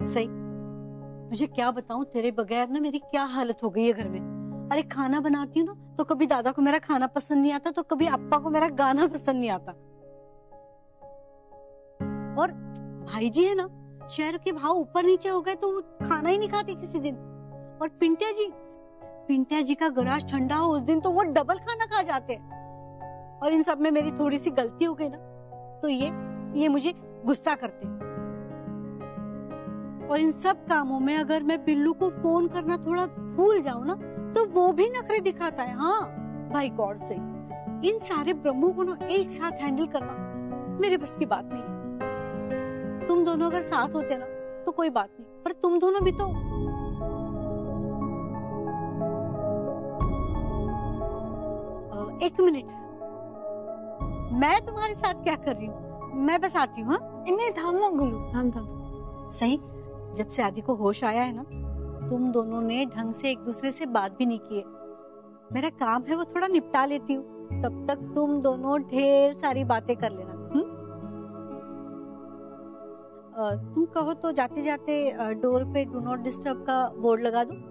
सही, मुझे क्या बताऊं, तेरे बगैर ना मेरी क्या हालत हो गई है घर में। अरे खाना बनाती हूँ ना तो कभी दादा को मेरा खाना पसंद नहीं आता, तो कभी अप्पा को मेरा गाना पसंद नहीं आता। और भाई जी है ना, शहर के भाव ऊपर नीचे हो गए तो वो खाना ही नहीं खाते किसी दिन। और पिंटिया जी का गराज ठंडा हो उस दिन तो वो डबल खाना खा जाते हैं। और इन सब में मेरी थोड़ी सी गलती हो गई ना तो ये मुझे गुस्सा करते हैं। और इन सब कामों में अगर मैं बिल्लू को फोन करना थोड़ा भूल जाऊं ना तो वो भी नखरे दिखाता है। हाँ भाई गॉड से इन सारे ब्रह्मों को ना एक साथ हैंडल करना मेरे बस की बात नहीं है। तुम दोनों अगर साथ होते ना तो कोई बात नहीं, पर तुम दोनों भी तो। एक मिनट, मैं तुम्हारे साथ क्या कर रही हूँ, मैं बस आती हूँ। हाँ नहीं थाम ना गुल्लू, थाम। सही, जब से आदि को होश आया है ना तुम दोनों ने ढंग से एक दूसरे से बात भी नहीं की है। मेरा काम है वो थोड़ा निपटा लेती हूँ, तब तक तुम दोनों ढेर सारी बातें कर लेना। तुम कहो तो जाते जाते door pay do not disturb का बोर्ड लगा दो।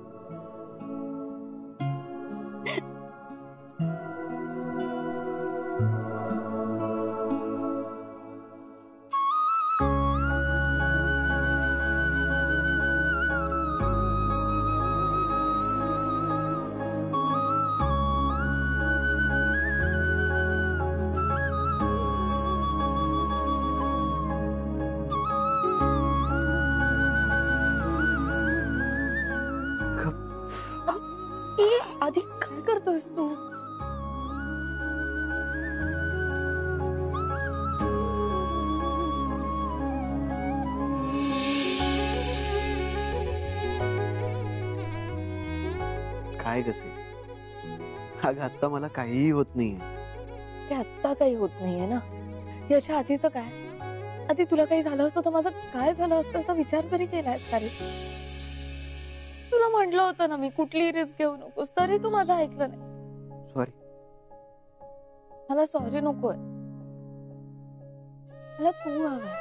आधी काय करतोयस तू? काय कसे अगं आत्ता मला काहीही होत नाहीये. ते आत्ता काही होत नाहीये ना, याच्या आधीचं काय? आधी तुला काही झालं असतं तर माझं काय झालं असतं असा विचार तरी केलायस का रे? तुला म्हटलं होतं ना मी कुठली रिस्क घेऊ नकोस, तरी तू माझं ऐकलं नाही. सॉरी. मला सॉरी नकोय, मला तू हवंय.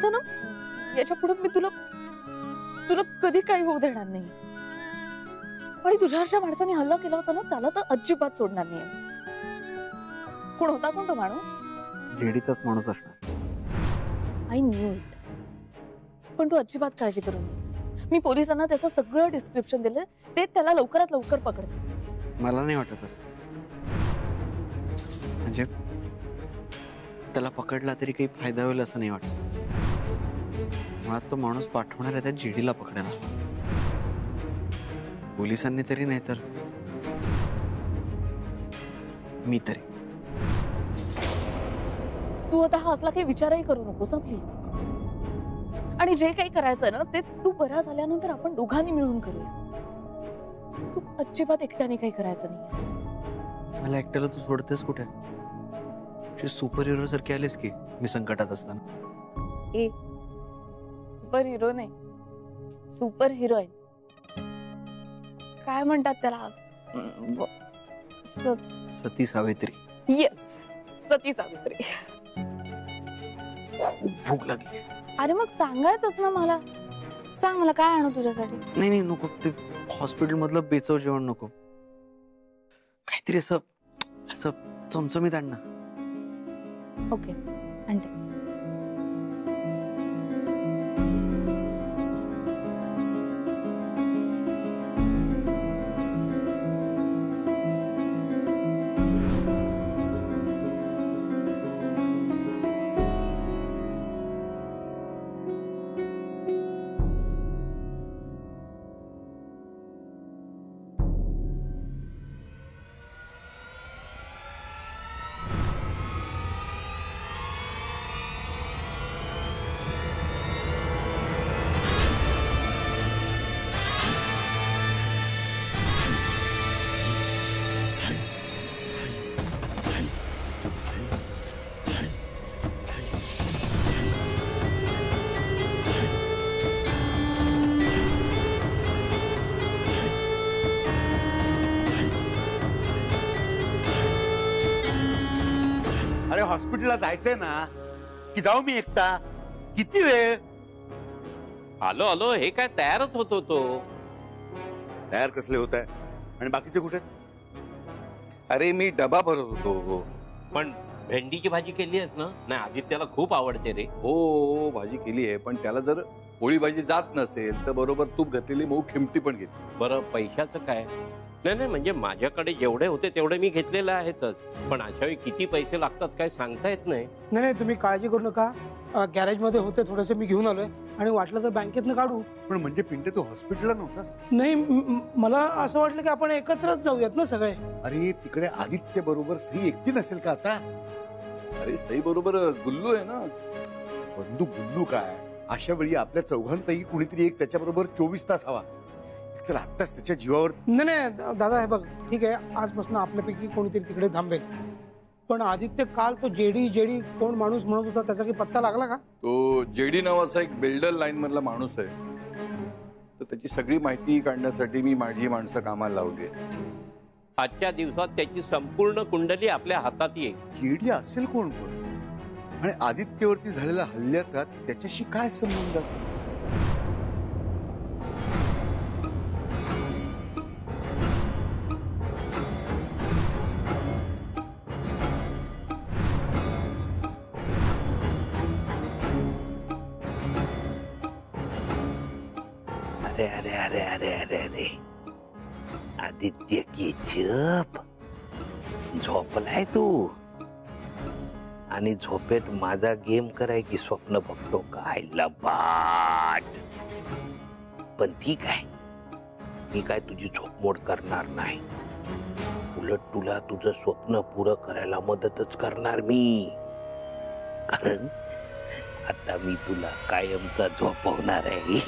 तर ना याच्या पुढे मी तुला कधी काही होऊ देणार नाही. आणि तुझ्यावरच्या माणसाने हल्ला केला होता ना त्याला तर अजिबात सोडणार नाही. कोण होता कोण तो माणूस? जेडीचाच माणूस असणार. I knew it. पण तू अजिबात काळजी करू नकोस. मी पोलिसांना त्याचं सगळं डिस्क्रिप्शन दिलं, ते त्याला लवकरात लवकर पकडतील. मला नाही वाटत असं. म्हणजे त्याला पकडला तरी काही फायदा होईल असं नाही वाटत. मुळात तो माणूस पाठवणार आहे त्या जेडीला पकडायला. पोलिसांनी तरी नाही तर मी तरी. तू आता हा असला काही विचारही करू नकोस प्लीज. आणि जे काही करायचं ना ते तू बरा झाल्यानंतर आपण दोघांनी मिळून करूया. तू अजिबात एकट्याने काही करायचं नाही. मला एकट्याला तू सोडतेस कुठे? सुपर हिरो सारखी आलीस की मी संकटात असताना. ए सुपर हिरो नाही, सुपर हिरोईन. काय म्हणतात त्याला? सती सावित्री. येस, सती सावित्री. भूक लागली. अरे मग सांगायचंच ना मला. सांग मला काय आणू तुझ्यासाठी. नाही नाही नको, ते हॉस्पिटल मधलं बेचव जेवण नको. काहीतरी असं चमचमीत आण ना. ओके आणते. हॉस्पिटलला जायचंय ना, की जाऊ मी एकटा? किती वेळ? आलो आलो, हे काय तयारच होतो तो. तयार कसले होत आहे आणि बाकीचे कुठे? अरे मी डबा भरत होतो. पण भेंडीची भाजी केली आहेस ना? नाही, आदित्याला खूप आवडते रे. हो भाजी केली आहे, पण त्याला जर पोळी भाजी जात नसेल तर बरोबर तूप घातलेली मऊ खिमटी पण घेतली. बरं, पैशाचं काय? नाही नाही, म्हणजे माझ्याकडे जेवढे होते तेवढे मी घेतलेले आहेतच, पण अशा वेळी किती पैसे लागतात काय सांगता येत नाही. नाही नाही, तुम्ही काळजी करू नका. गॅरेज मध्ये होते थोडेसे, मी घेऊन आलोय आणि वाटलं तर बँकेतनं काढू. पण म्हणजे पिंटे तू हॉस्पिटलला नव्हतास? नाही, मला असं वाटलं की आपण एकत्रच जाऊयात ना सगळे. अरे तिकडे आदित्य बरोबर सई एकटी नसेल का आता? अरे सई बरोबर गुल्लू आहे ना. बंधू गुल्लू काय, अशा वेळी आपल्या चौघांपैकी कुणीतरी एक त्याच्याबरोबर 24 तास हवा. तर आत्ताच त्याच्या जीवावर. नाही नाही दादा, हे बघ, ठीक आहे, आजपासून आपल्यापैकी कोणीतरी तिकडे थांबेल. पण आदित्य काल तो जेडी जेडी कोण माणूस म्हणत होता, त्याचा काही पत्ता लागला का? तो जेडी नावाचा एक बिल्डर लाईन मधला माणूस आहे, तर त्याची सगळी माहिती काढण्यासाठी मी माझी माणसं कामाला लावली. आजच्या दिवसात त्याची संपूर्ण कुंडली आपल्या हातात येईल. जेडी असेल कोण पण? आणि आदित्यवरती झालेल्या हल्ल्याचा त्याच्याशी काय संबंध असेल? अरे अरे अरे अरे अरे अरे, आदित्य की झोप झोपलाय तू, आणि झोपेत माझा गेम करायची स्वप्न बघतो काय लबाड. पण ठीक आहे, मी काय तुझी झोपमोड करणार नाही, उलट तुला तुझं स्वप्न पुरं करायला मदतच करणार मी. कारण आता मी तुला कायमचा झोपवणार आहे.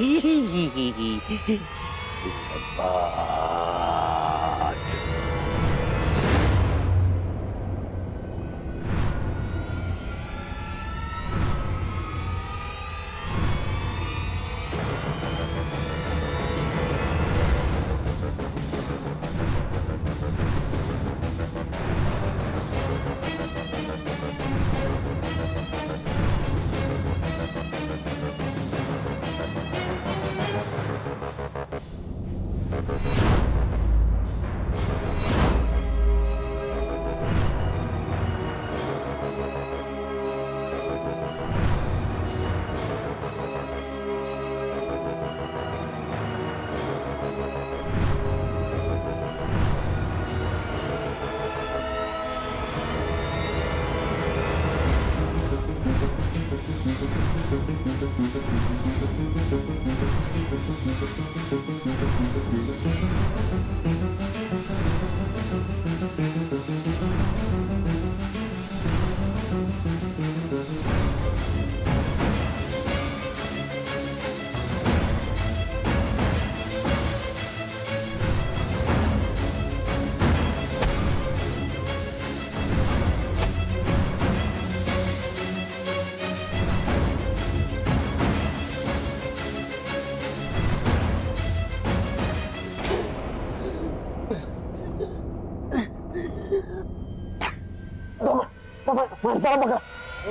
माणसाला बघा,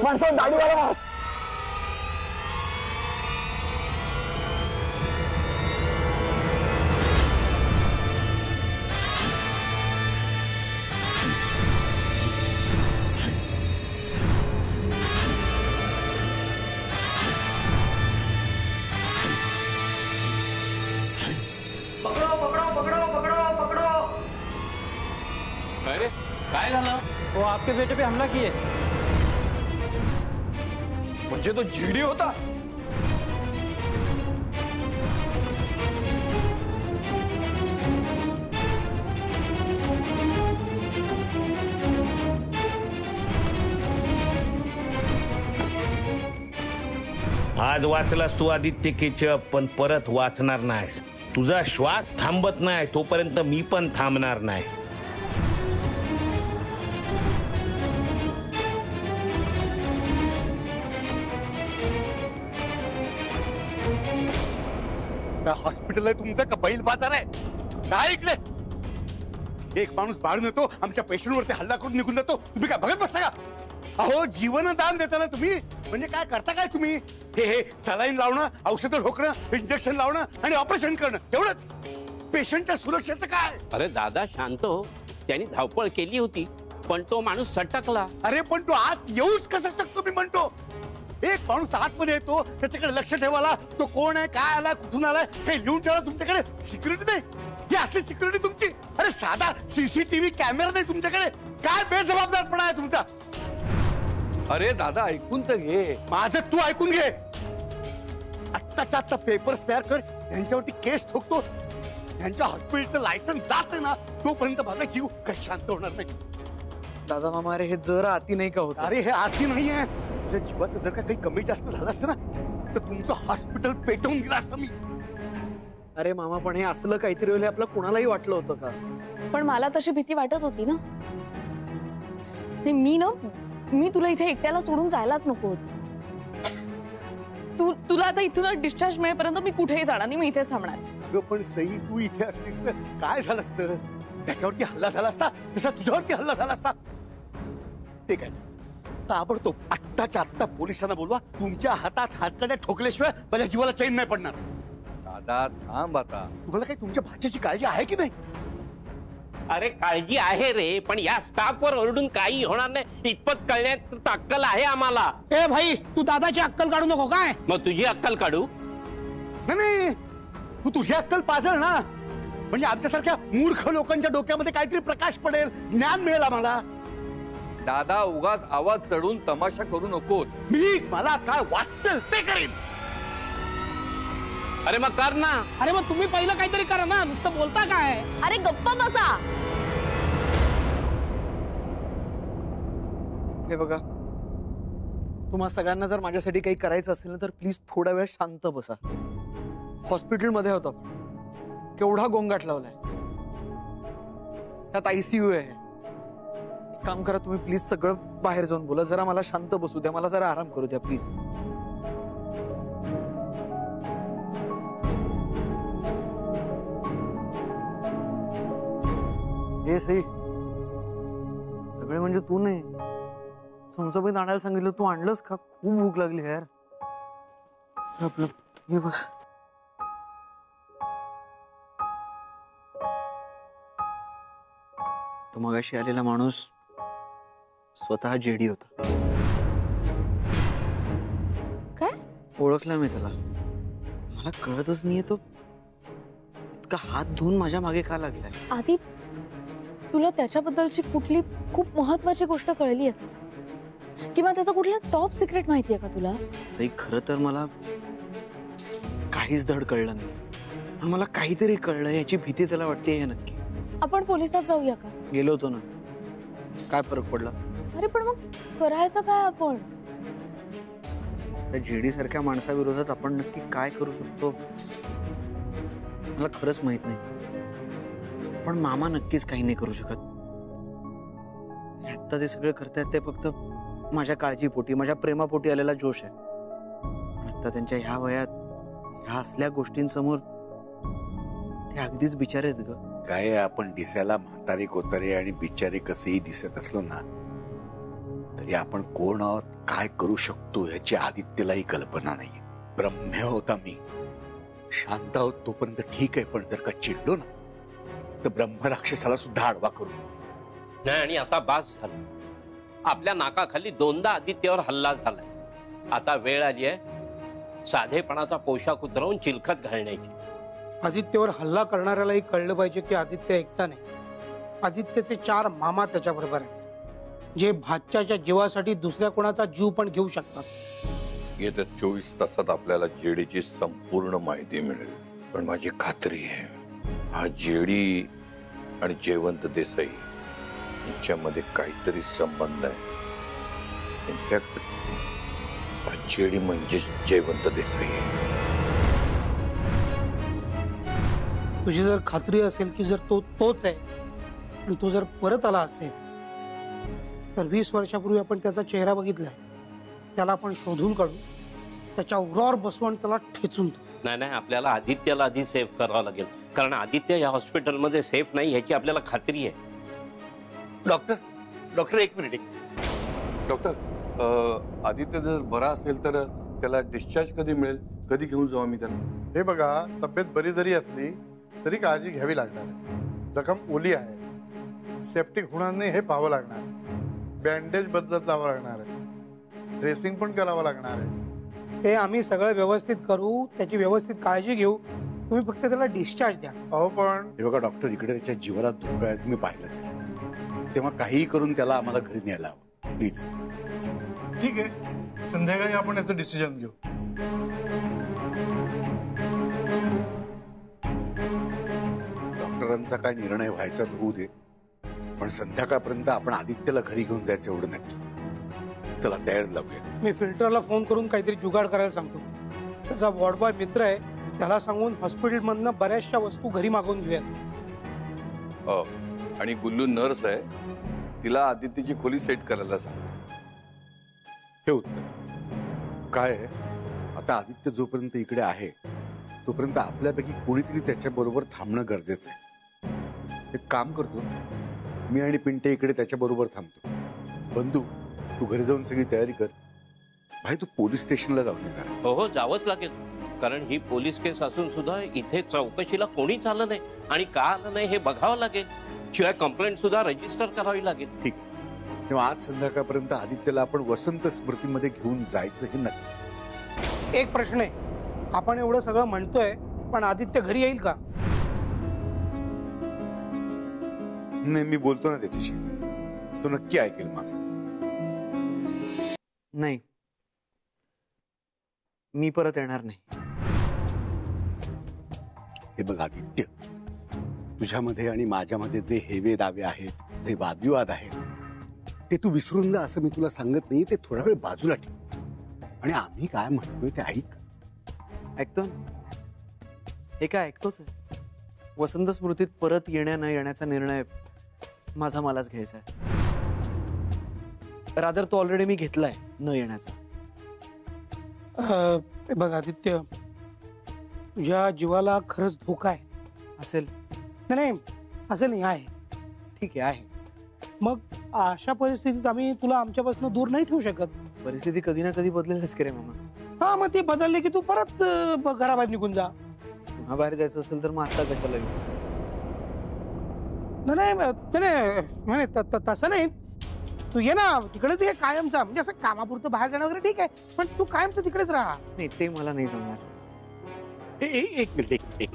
माणसाला दाढीवाला माणूस. पकडो पकडो पकडो पकडो पकडो. अरे काय झालं? वो आपके बेटे पे हमला किए. म्हणजे तो जेडी होता? आज वाचलास तू आदित्य केचप, पण परत वाचणार नाहीस. तुझा श्वास थांबत नाही तोपर्यंत मी पण थांबणार नाही. हॉस्पिटल आहे तुमचं का बैल बाजार आहे? काय इकडे एक माणूस बाहेरून येतो, आमच्या पेशंटवरती हल्ला करून निघून जातो, तुम्ही काय बघत बसता का? अहो जीवनदान देताना तुम्ही म्हणजे काय करता काय तुम्ही? हे सलाईन लावणं, औषधं ठोकणं, इंजेक्शन लावणं आणि ऑपरेशन करणं एवढंच. पेशंटच्या सुरक्षेचं काय? अरे दादा शांत हो, त्यांनी धावपळ केली होती पण तो माणूस सटकला. अरे पण तो आत येऊच कसा शकतो मी म्हणतो. एक माणूस आतमध्ये येतो त्याच्याकडे लक्ष ठेवायला, तो कोण आहे, काय आला, कुठून आलाय, काही लिहून ठेवायला तुमच्याकडे सिक्युरिटी नाही. ही असली सिक्युरिटी तुमची? अरे साधा सीसीटीव्ही कॅमेरा नाही तुमच्याकडे. काय बेजबाबदारपणा आहे तुमचा? अरे दादा ऐकून तर घे. माझं तू ऐकून घे. आत्ताच्या आत्ता पेपर्स तयार कर, यांच्यावरती केस ठोकतो. यांच्या हॉस्पिटलचं लायसन्स जात ना तोपर्यंत माझा जीव काही शांत होणार नाही. दादा मामा अरे हे जर आती नाही का होत? अरे हे आधी नाहीये. तुझ्या जीवाचं जर का काही कमी जास्त झालं असतं ना तर तुमचं हॉस्पिटल पेटवून दिलं असतं मी. अरे मामा पण हे असलं काहीतरी होईल आपलं कुणालाही वाटलं होतं का? पण मला तशी भीती वाटत होती ना. मी तुला इथे एकट्याला सोडून जायलाच नको होती. तुला आता इथून डिस्चार्ज मिळेपर्यंत मी कुठेही जाणार नाही, मी इथेच थांबणार. अगं पण सई तू इथे असतीस तर काय झालं असतं? त्याच्यावरती हल्ला झाला असता तसा तुझ्यावरती हल्ला झाला असता. ते काय ताबडतोब आत्ताच्या आत्ता पोलिसांना बोलवा. तुमच्या हातात हातकड्या ठोकल्याशिवाय माझ्या जीवाला चैन नाही पडणार. दादा थांब आता. तुम्हाला काही तुमच्या भाच्याची काळजी आहे की नाही? अरे काळजी आहे रे, पण या स्टाफवर ओरडून काही होणार नाही इतपत कळण्यात अक्कल आहे आम्हाला. ए भाई तू दादाची अक्कल काढू नको काय? मग तुझी अक्कल काढू? नाही तू तुझी अक्कल पाजळ ना, म्हणजे आमच्यासारख्या मूर्ख लोकांच्या डोक्यामध्ये काहीतरी प्रकाश पडेल, ज्ञान मिळेल आम्हाला. दादा उगाच आवाज चढून तमाशा करू नकोस. मी मला काय वाटतं ते करेन. अरे मग कर ना. अरे मग तुम्ही पहिलं काहीतरी करा ना, नुसतं बोलता काय? अरे गप्पा बसा. हे बघा, तुम्हा सगळ्यांना जर माझ्यासाठी काही करायचं असेल ना तर प्लीज थोडा वेळ शांत बसा. हॉस्पिटलमध्ये होता, केवढा गोंगाट लावलाय, त्यात ICU आहे. एक काम करा तुम्ही प्लीज, सगळं बाहेर जाऊन बोला. जरा मला शांत बसू द्या, मला जरा आराम करू द्या प्लीज. हे सई, सगळे म्हणजे तू नाही. तुमचं पण आणायला सांगितलं, तू आणलंस का? खूप भूक लागली यार. आपलं हे बस. तो मगाशी आलेला माणूस स्वतः जेडी होता. काय? ओळखला मी त्याला. मला कळतच नाहीये तो इतका हात धुवून माझ्या मागे का लागलाय. आधी तुला त्याच्याबद्दलची कुठली खूप महत्वाची गोष्ट कळली आहे का? किंवा त्याचं कुठलं टॉप सिक्रेट माहिती आहे का तुला? सई खरं तर मला काहीच धड कळलं नाही, पण मला काहीतरी कळलं याची भीती त्याला वाटते. हे नक्की आपण पोलिसात जाऊया का? गेलो होतो ना, काय फरक पडला? अरे पण मग करायचं काय आपण? त्या जेडी सारख्या माणसाविरोधात आपण नक्की काय करू शकतो मला खरंच माहित नाही. पण मामा नक्कीच काही नाही करू शकत. आता जे सगळं करतायत ते फक्त माझ्या काळजीपोटी, माझ्या प्रेमापोटी आलेला जोश आहे. आता त्यांच्या ह्या वयात ह्या असल्या गोष्टींसमोर ते अगदीच बिचारे आहेत ग. काय आपण दिसायला म्हातारे कोतारे आणि बिचारे कसेही दिसत असलो ना तरी आपण कोण आहोत, काय करू शकतो याची आदित्यलाही कल्पना नाही. ब्रह्म्य होता मी. शांत आहोत तोपर्यंत ठीक आहे, पण जर का चिडलो ना तर ब्रह्म राक्षसाला सुद्धा आडवा करू. नाही आणि आता बास झालं. आपल्या नाकाखाली 2दा आदित्यवर हल्ला झालाय. आता वेळ आली आहे साधेपणाचा पोशाख उतरवून चिलखत घालण्याची. आदित्यवर हल्ला करणाऱ्यालाही कळलं पाहिजे की आदित्य एकटा नाही. आदित्यचे 4 मामा त्याच्या बरोबर आहेत, जे भाच्याच्या जीवासाठी दुसऱ्या कोणाचा जीव पण घेऊ शकतात. येत्या 24 तासात आपल्याला जेडीची संपूर्ण माहिती मिळेल. पण माझी खात्री आहे हा जेडी आणि जयवंत देसाई यांच्यामध्ये काहीतरी संबंध आहे. इनफॅक्ट हा जेडी म्हणजे जयवंत देसाई आहे. तुझी जर खात्री असेल की जर तो तोच आहे आणि तो जर परत आला असेल तर 20 वर्षापूर्वी आपण त्याचा चेहरा बघितलाय, त्याला आपण शोधून काढू, त्याच्या उरावर बसवून त्याला ठेचून. नाही, आपल्याला आदित्यला आधी सेफ करावं लागेल, कारण आदित्य या हॉस्पिटलमध्ये सेफ नाही ह्याची आपल्याला खात्री आहे. Doctor 1 minute. डॉक्टर आदित्य जर बरा असेल तर त्याला डिस्चार्ज कधी मिळेल, कधी घेऊन जाऊ आम्ही त्याला? हे बघा, तब्येत बरी जरी असली तरी काळजी घ्यावी लागणार आहे. जखम ओली आहे, सेप्टिक होणार नाही हे पाहावं लागणार आहे. बँडेज बदलत जावं लागणार आहे, ड्रेसिंग पण करावं लागणार आहे. ते आम्ही सगळं व्यवस्थित करू, त्याची व्यवस्थित काळजी घेऊ. तुम्ही फक्त त्याला डिस्चार्ज द्या. अहो पण हे बघा डॉक्टर, इकडे त्याच्या जीवाला धोका आहे, तुम्ही पाहिलंच आहे. तेव्हा काहीही करून त्याला आम्हाला घरी न्यायला हवं प्लीज. ठीक आहे, संध्याकाळी आपण याचं डिसिजन घेऊ. डॉक्टरांचा काय निर्णय व्हायचा होऊ दे, पण संध्याकाळपर्यंत आपण आदित्यला घरी घेऊन जायचं एवढं नक्की. चला तयार लावूया. मी फिल्टरला फोन करून काहीतरी जुगाड करायला सांगतो. त्याचा वॉर्ड बॉय मित्र आहे, त्याला सांगून हॉस्पिटलमधनं बऱ्याचशा वस्तू घरी मागवून घेऊयात. आणि गुल्लू नर्स आहे, तिला आदित्यची खोली सेट करायला सांग. हे उत्तर काय आहे, आता आदित्य जोपर्यंत इकडे आहे तोपर्यंत आपल्यापैकी कोणीतरी त्याच्या बरोबर थांबणं गरजेचं आहे. एक काम करतो, मी आणि पिंटे इकडे त्याच्या बरोबर थांबतो. बंधू, तू घरी जाऊन सगळी तयारी कर. भाई, तू पोलीस स्टेशनला जाऊन ये. हो हो, जावंच लागेल, कारण ही पोलीस केस असून सुद्धा इथे चौकशीला कोणीच आलं नाही आणि का आलं नाही हे बघावं लागेल. शिवाय कंप्लेंट सुद्धा रजिस्टर करावी लागेल. ठीक आहे, तेव्हा आज संध्याकाळपर्यंत आदित्यला आपण वसंत स्मृतीमध्ये घेऊन जायचं हे नक्की. एक प्रश्न आहे, आपण एवढं सगळं म्हणतोय पण आदित्य घरी येईल का? नाही, मी बोलतो ना त्याच्याशी, तो नक्की ऐकेल माझं. नाही, मी परत येणार नाही. हे बघ आदित्य, तुझ्यामध्ये आणि माझ्यामध्ये जे हेवे दावे आहेत, जे वादविवाद आहेत, ते तू विसरून जा असं मी तुला सांगत नाही. ते थोडा वेळ बाजूला ठेव आणि आम्ही काय म्हणतोय ते ऐक. ऐकतो हे काय ऐकतोच आहे. वसंत स्मृतीत परत येण्या न येण्याचा निर्णय माझा मलाच घ्यायचा आहे. रादर तो ऑलरेडी मी घेतलाय न येण्याचा. बघ आदित्य, तुझ्या जीवाला खरंच धोका आहे. असेल? नाही असेल नाही, आहे. ठीक आहे, आहे. मग अशा परिस्थितीत आम्ही तुला आमच्यापासून दूर नाही ठेवू शकत. परिस्थिती कधी ना कधी बदलेलच की रे मामा. हा, मग ती बदलली की तू परत घराबाहेर निघून जा. पुन्हा बाहेर जायचं असेल तर मग आता कशाला येऊ? नाही, तसं नाही. तू ये ना तिकडेच, ये कायमचा. म्हणजे असं कामापुरतं बाहेर जाणं वगैरे ठीक आहे, पण तू कायमचं तिकडेच राहा. नाही, ते मला नाही जमणार. एक मिनिट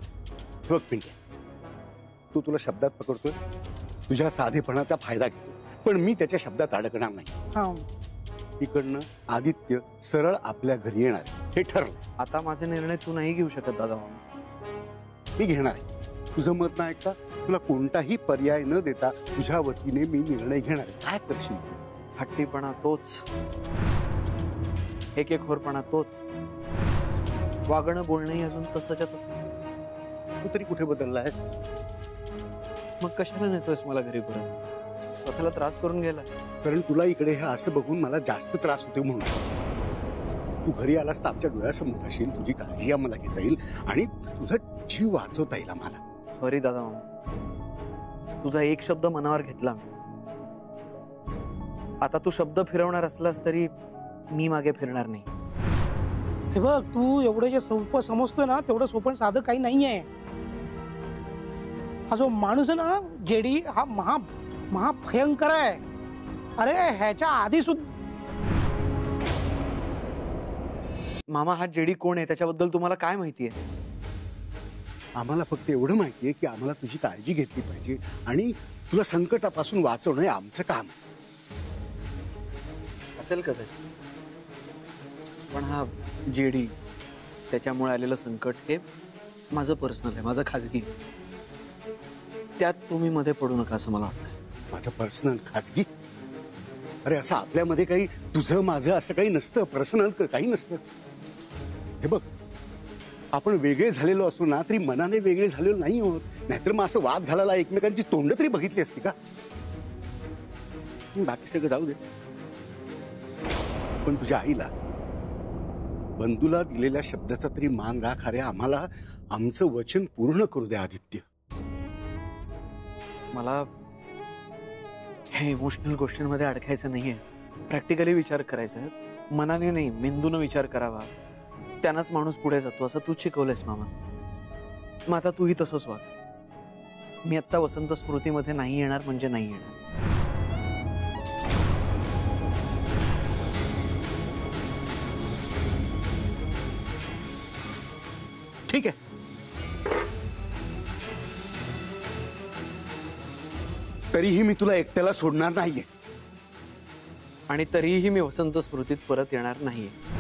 बघ पिंटे, तू तुला शब्दात पकडतोय, तुझ्या साधेपणाचा फायदा घेतो, पण मी त्याच्या शब्दात अडकणार नाही. इकडनं आदित्य सरळ आपल्या घरी येणार हे ठरलं. आता माझे निर्णय तू नाही घेऊ शकत दादा. मी घेणार आहे. तुझं मत नाही ऐकता, तुला कोणताही पर्याय न देता तुझ्या वतीने मी निर्णय घेणार आहे. काय करशील? हट्टीपणा तोच, एकेखोरपणा तोच, वागणं बोलणंही अजून तसंच्या तसं. तू तरी कुठे बदलला आहेस? मग कशाला नेतोयस मला घरी परत? स्वतःला त्रास करून गेला. कारण तुला इकडे हे असं बघून मला जास्त त्रास होतो म्हणून. तू घरी आलास तर आमच्या डोळ्यासमोर असशील, तुझी काळजी आम्हाला घेता येईल आणि तुझा जीव वाचवता येईल आम्हाला. सॉरी दादा मामा, तुझा एक शब्द मनावर घेतला मी. आता तू शब्द फिरवणार असलास तरी मी मागे फिरणार नाही. हे बघ, तू एवढं जे सोपं समजतोय ना, तेवढं सोपं साधं काही नाहीये. हा जो माणूस आहे ना जेडी, हा महाभयंकर आहे. अरे ह्याच्या आधी सुद्धा. मामा, हा जेडी कोण आहे त्याच्याबद्दल तुम्हाला काय माहिती आहे? आम्हाला फक्त एवढं माहिती आहे की आम्हाला तुझी काळजी घेतली पाहिजे आणि तुला संकटापासून वाचवणं हे आमचं काम आहे. असेल कदाचित, पण हा जेडी, त्याच्यामुळे आलेलं संकट हे माझं पर्सनल आहे, माझं खाजगी. त्यात तुम्ही मध्ये पडू नका असं मला वाटतं. माझं पर्सनल, खाजगी? अरे असं आपल्यामध्ये काही तुझं माझं असं काही नसतं. पर्सनल काही नसतं. हे बघ, आपण वेगळे झालेलो असतो ना तरी मनाने वेगळे झालेलो नाही आहोत. नाहीतर मग असं वाद घालायला एकमेकांची तोंड तरी बघितली असती का? बाकी सगळं जाऊ दे, पण तुझ्या आईला, बंधूला दिलेल्या शब्दाचा तरी मान राख. अरे आम्हाला आमचं वचन पूर्ण करू दे आदित्य. मला हे इमोशनल गोष्टींमध्ये अडकायचं नाहीये. प्रॅक्टिकली विचार करायचा आहे, मनाने नाही मेंदूनं विचार करावा, त्यानंच माणूस पुढे जातो असं तू शिकवलंयस मामा. मग आता तूही तसंच वाग. मी आत्ता वसंत स्मृतीमध्ये नाही येणार म्हणजे नाही येणार. ठीक आहे. तरीही मी तुला एकट्याला सोडणार नाहीये. आणि तरीही मी वसंत स्मृतीत परत येणार नाहीये.